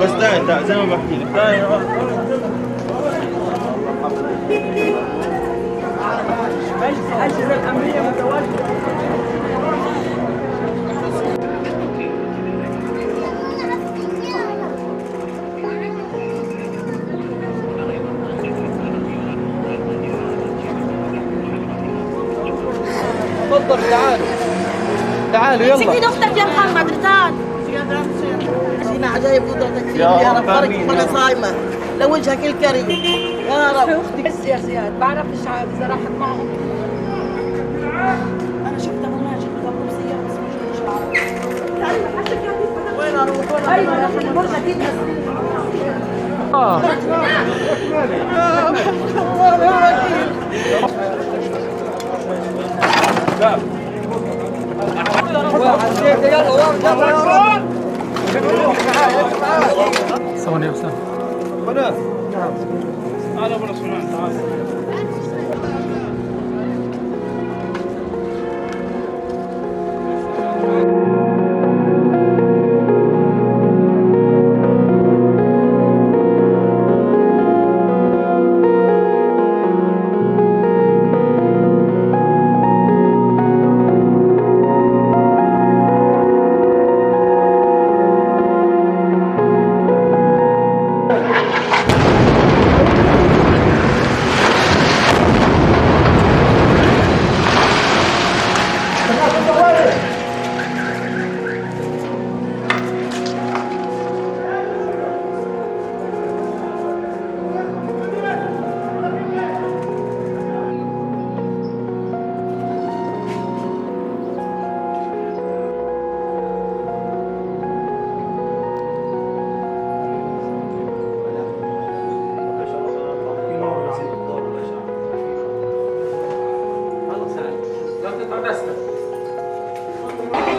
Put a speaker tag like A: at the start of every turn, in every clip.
A: بس تعال زي ما بحكي لك تعال.
B: الأجهزة الأمنية متواجدة.
C: تفضل تعالوا يلا.
D: سكين اختك يا محمد رتان.
E: سينا عجايب قدرتك فيني يا رب، بارك وانا صايمه لوجهك الكريم يا رب.
B: اختي بس يا زياد بعرفش اذا راحت معهم.
D: انا شفت ابو ماجد بضرب سياره بس مش عارف
E: وين اروح؟
B: ايوه يا اخي البرج اكيد
C: ثواني يا أسامة.
A: تعال ابو عثمان تعال.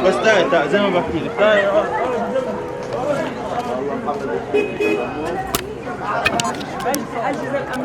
A: بس تعال زي ما بحكي لك تعال.
B: الأجهزة الأمنية